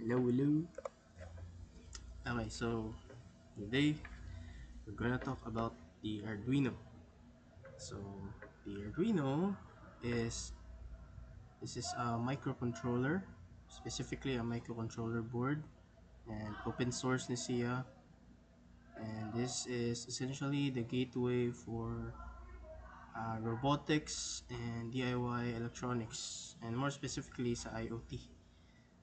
Hello. Okay, so today we're gonna talk about the Arduino. So the Arduino is this is a microcontroller, specifically a microcontroller board, and open source ni siya. And this is essentially the gateway for robotics and DIY electronics, and more specifically sa IoT.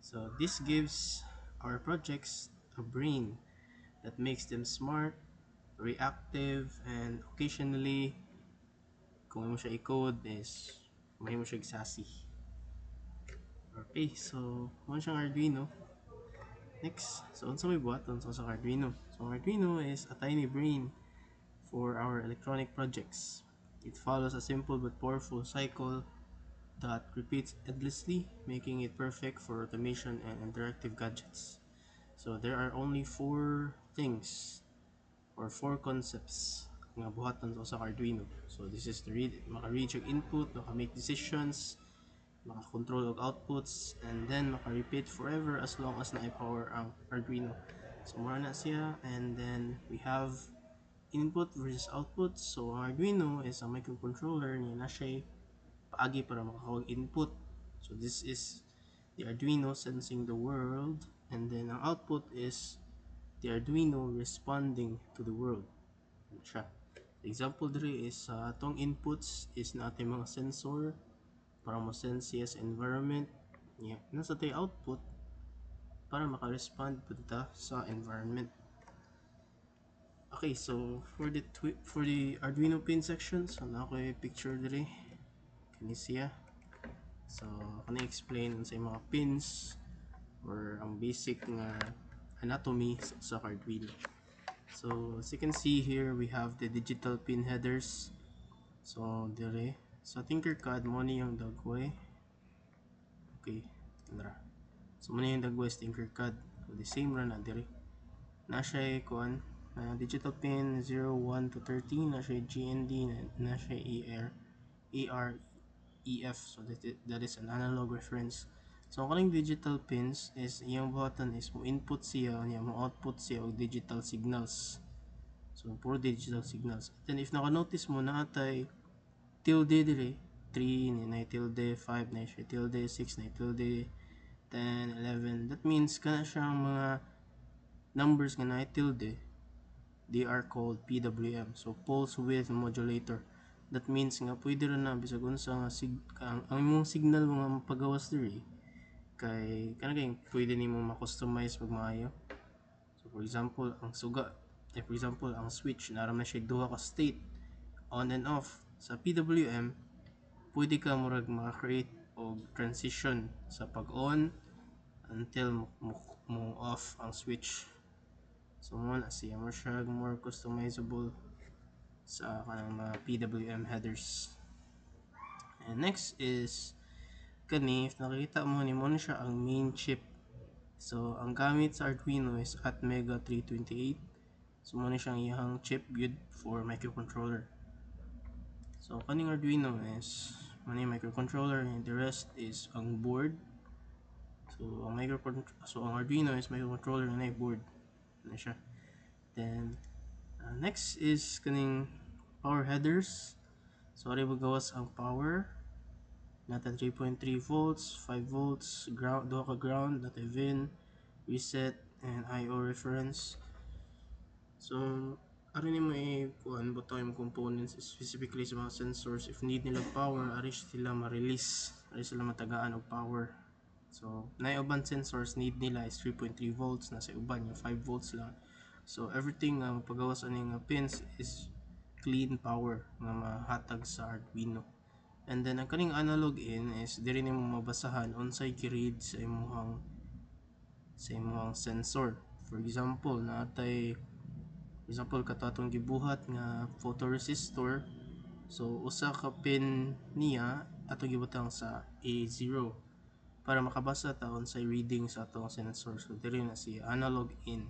So this gives our projects a brain that makes them smart, reactive, and occasionally, kung mo siya i-code is, may mo siya sassy. Okay, so, kung siyang Arduino. Next, so unsa may buhat unsa sa Arduino? So, Arduino is a tiny brain for our electronic projects. It follows a simple but powerful cycle that repeats endlessly, making it perfect for automation and interactive gadgets. So, there are only four things or four concepts nga buhatan sa Arduino. So this is to read, maka-read yung input, maka-make decisions, maka-control of outputs, and then maka-repeat forever as long as na-power ang Arduino. So mura na siya, and then we have input versus output. So ang Arduino is a microcontroller niya na siya paagi para makakawag input. So this is the Arduino sensing the world, and then ang output is the Arduino responding to the world. Siya. Example diri is atong inputs is na ating mga sensor para mo sense siya sa environment. Yeah. Nasa tayo output para maka-respond po ta sa environment. Okay, so for the Arduino pin section, so na ako picture diri kani siya. So kani explain sa mga pins or ang basic nga anatomy sa Arduino. So as you can see here, we have the digital pin headers. So dire sa Tinkercad mo ni yung dagway. Okay, tara. So mo ni yung dagway sa Tinkercad. So the same ra na dire. Na siya kuan digital pin 01 to 13, na siya GND, na siya AREF. So that is an analog reference. So kaning digital pins is iyang buhatan is mo input siya niya, mo output siya og digital signals. So puro digital signals. Then if naka-notice mo na atay tilde dire 3 na tilde, 5 na siya tilde, 6 na tilde, 10, 11. That means kana siyang mga numbers nga na tilde, they are called PWM. So pulse width modulator. That means nga pwede ra na bisag unsa nga ang imong signal mga pagawas diri kay kana kay pwede nimo ma-customize pag maayo. So for example, ang suga, for example, ang switch naram na siya duha ka state, on and off. Sa PWM pwede ka murag maka-create og transition sa pag-on until mo off ang switch. So mo na siya more customizable sa kanang mga PWM headers. And next is kani, if nakikita mo ni mo na siya ang main chip. So ang gamit sa Arduino is Atmega 328. So mo na siyang iyang chip build for microcontroller. So kaning Arduino is money microcontroller, and the rest is ang board. So ang Arduino is microcontroller na board na siya. Then next is kaning power headers. So ari gawas ang power nata 3.3 volts, 5 volts, ground, duha ka ground, nata VIN, reset, and IO reference. So ari ni mo kuan buto yung components specifically sa mga sensors. If need nila power, ari sila ma-release, ari sila matagaan og power. So na uban sensors need nila is 3.3 volts, nasa uban yung 5 volts lang. So everything nga pagawas ani nga pins is clean power nga mahatag sa Arduino. And then ang kaning analog in is diri nimo mabasahan unsay gi-read sa imong sensor. For example, natay kato atong gibuhat nga photoresistor. So usa ka pin niya atong gibutang sa A0 para makabasa ta unsay reading sa atong sensor. So diri na si analog in.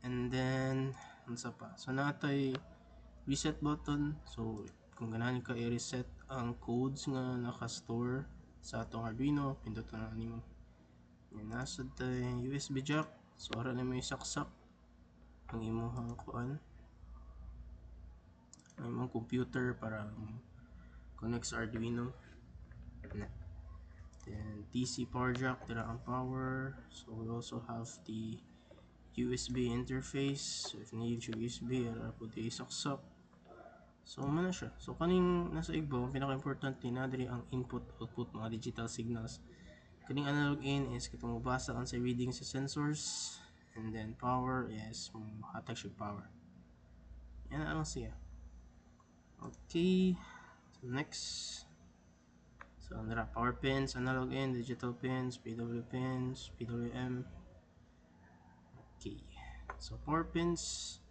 And then unsa pa? So natay reset button. So kung ganahan ka i-reset ang codes nga naka-store sa atong Arduino, pinduton na nimo. Yan, nasa tayo USB jack. So ara na may saksak ang imuhang kuan, ang imong computer para connect sa Arduino. Then DC power jack, dira ang power. So we also have the USB interface. So if need yung USB, ara po di saksak. So mana siya. So kaning nasa igbaw, pinaka-importante na diri ang input output mga digital signals. Kaning analog in is katong mabasa ang sa reading sa sensors, and then power is hatag siya power. Yan ang siya. Okay. So next. So nara power pins, analog in, digital pins, PW pins, PWM. Okay. So power pins.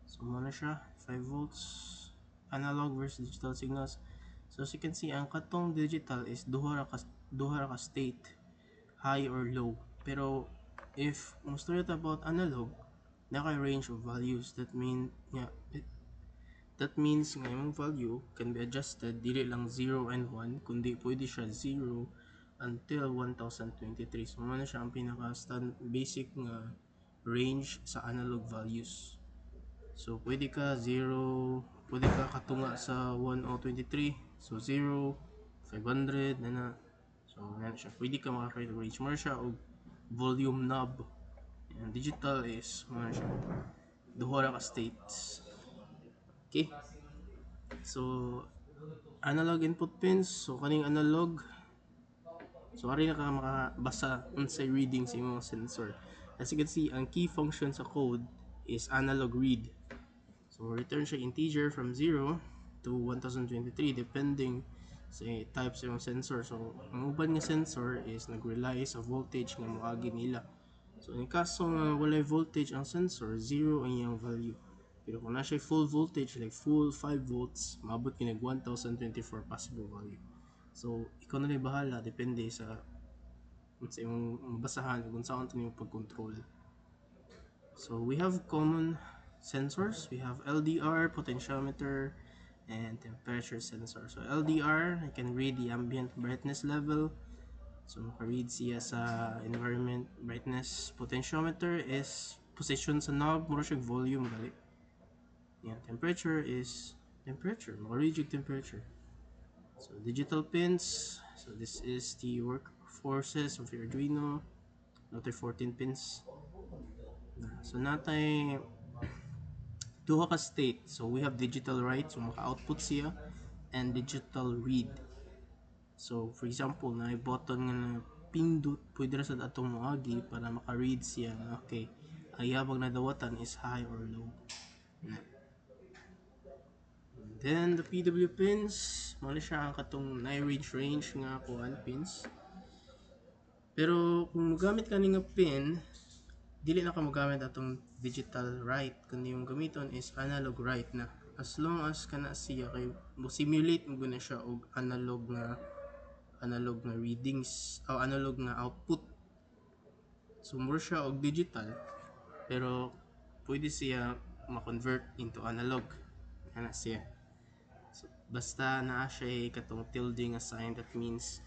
So muna siya, 5 volts analog versus digital signals. So as you can see, ang katong digital is duha ra ka state, high or low. Pero if gusto nyo about analog, naka range of values. That means nga imong value can be adjusted dili lang 0 and 1, kundi pwede siya 0 until 1023. So muna siya ang pinaka basic nga range sa analog values. So pwede ka 0, pwede ka katunga sa 1023. So 0, 500 na. So yan siya. Pwede ka maka-create range mo siya og volume knob. And digital is mo siya. Duha ra ka states. Okay? So analog input pins. So kaning analog, so ari na ka makabasa unsay reading sa imong sensor. As you can see, ang key function sa code is analog read. So return siya integer from 0 to 1023 depending sa type sa yung sensor. So ang uban nga sensor is nag-rely sa voltage nga moagi nila. So in kaso nga walay voltage ang sensor, 0 ang iyang value. Pero kung nasa full voltage, like full 5 volts, maabot kinag 1024 possible value. So ikaw na rin bahala, depende sa imong mabasahan kung saan ito yung pag-control. So we have common sensors. We have LDR, potentiometer, and temperature sensor. So LDR, I can read the ambient brightness level. So maka-read siya sa environment brightness. Potentiometer is position sa knob, mura siya volume gali. Yeah, temperature is temperature, maka-read yung temperature. So digital pins. So this is the workforces of your Arduino. Another 14 pins. So natay duha ka state. So we have digital write, so maka-output siya, and digital read. So for example, na button nga na pindot, pwede ra sa atong moagi para maka-read siya na okay, ang yabang na dawatan is high or low. And then the PW pins, mali siya ang katong range nga kuan pins. Pero kung gamit ka nga pin, dili na ka magamit atong digital write, kundi yung gamiton is analog write na. As long as kana siya kay mo simulate mo na siya og analog na readings o analog na output. So more siya og digital, pero pwede siya ma-convert into analog. Kana siya. So, basta naa siya katong tilde nga sign, that means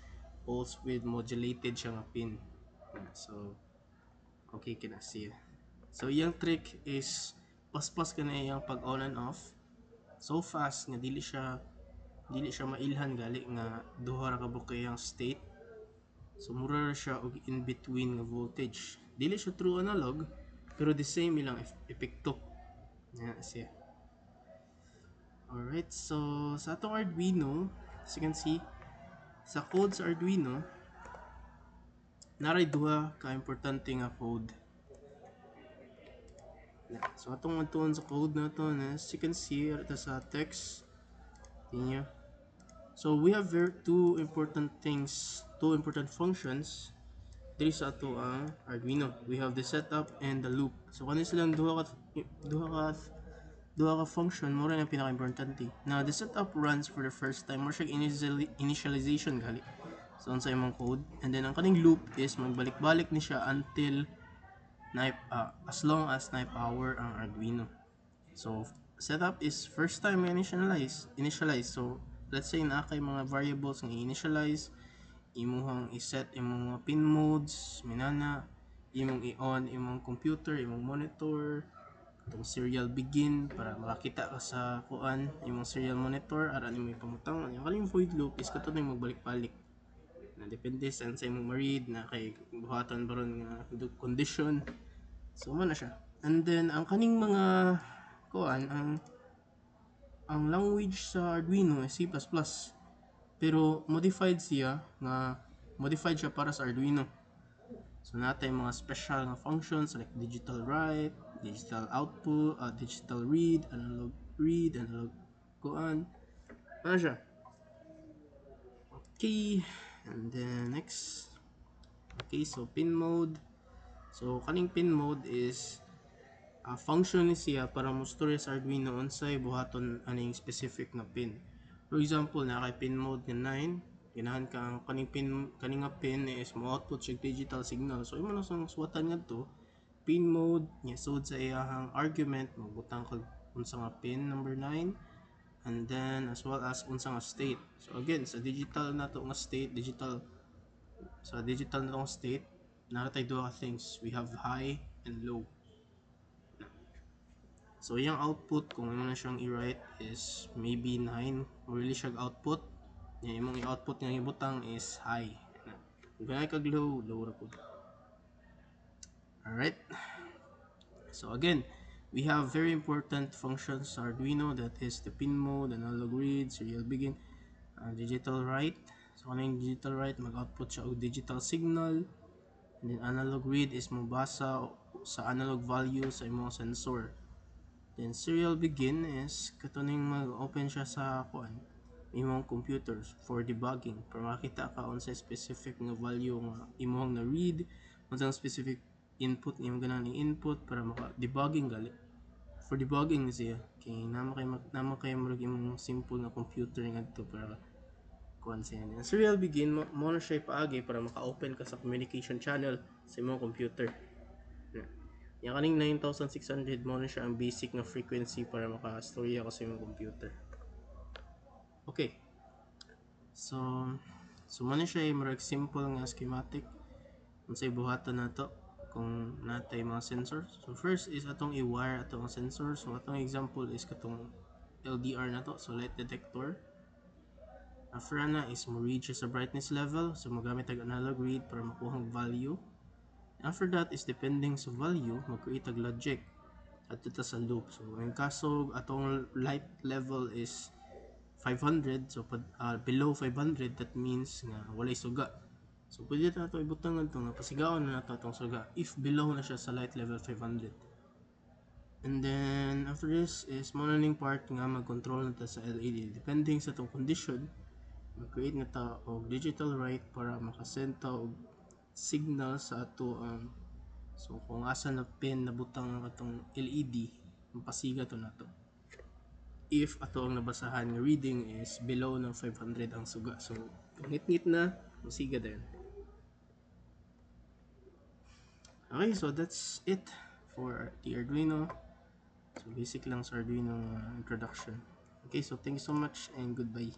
pulse width modulated siya nga pin. So okay kina siya. So iyang trick is paspas ka na iyang pag on and off so fast nga dili siya mailhan gali nga duha ra ka bukay ang state. So mura ra siya og in between nga voltage. Dili siya true analog pero the same ilang epekto. Yan siya. Alright, so sa atong Arduino, as you can see, sa code sa Arduino, naray duha ka importante nga code. So atong adtuon sa code na to, as you can see ito sa text niya. So we have two important functions diri sa ato ang Arduino. We have the setup and the loop. So kani silang duha ka function mo rin ang pinaka-importante. Now the setup runs for the first time, mo siya initialization gali. So unsa imong code, and then ang kaning loop is magbalik-balik ni siya until as long as na power ang Arduino. So setup is first time initialize. So let's say na kay mga variables nga initialize, imuhang iset imong mga pin modes minana, imong i-on imong computer, imong monitor, itong serial begin para makakita ka sa kuan imong serial monitor aran imong ipamutang. Yung kaning void loop is katong magbalik-balik na depende sa imong ma-read na kay buhatan baron nga condition. So mo na siya. And then ang kaning mga kuan ang language sa Arduino is C++, pero modified siya para sa Arduino. So natay mga special nga functions like digital write, digital output, digital read, analog kuan. Ano siya? Okay, and then next. Okay, so pin mode. So kaning pin mode is function ni siya para mo-store sa Arduino unsay buhaton aning specific na pin. For example, na kay pin mode nga 9, ganahan ka ang kaning nga pin is mo output siya digital signal. So imo na sang suwatan ngadto pin mode nya sud sa iyahang argument magbutang kag unsa nga pin number 9 and then as well as unsa nga state. So again, sa digital nato nga state, digital na state, naratay duha ka things. We have high and low. So yung output kung imo na siyang i-write is maybe 9, really siyang output. Yung imong i-output nga ibutang is high. Kung ganay kag low, low ra pud. Alright. So again, we have very important functions sa Arduino, that is the pin mode, analog read, serial begin, digital write. So ano yung digital write, mag-output siya og digital signal. And then analog read is mabasa sa analog value sa imong sensor. Then serial begin is katuning mag-open siya sa kuan imong computers for debugging para makita ka unsay specific nga value nga imong na read, unsang specific input nga imong ganahan input para maka-debugging gali. For debugging siya kay namo kay murag imong simple nga computer ngadto para kuan siya. Serial begin mo na siya paagi para maka-open ka sa communication channel sa imong computer. Yung kaning 9600 mo na siya ang basic na frequency para maka-storya ka sa imong computer. Okay. So mo na siya yung simple nga schematic unsay buhatan nato kung natay mga sensors. So first is atong i-wire atong sensor. So atong example is katong LDR nato, so light detector. After na is mo read siya sa brightness level, so magamit ang analog read para makuha ang value. After that is depending sa value, mag-create ang logic at ito sa loop. So in kaso atong light level is 500, so below 500 that means nga walay suga. So pwede na ito ibutang ito nga pasigawan na nato itong suga if below na siya sa light level 500. And then after this is morning part nga mag-control na ta sa LED depending sa itong condition. Mag-create na ta og digital write para makasend ta og signal sa ato so kung asa na pin nabutang ang atong LED mapasiga to nato if ato ang nabasahan nga reading is below ng 500 ang suga. So ngit-ngit na masiga din. Okay, so that's it for the Arduino. So basic lang sa Arduino introduction. Okay, so thank you so much and goodbye.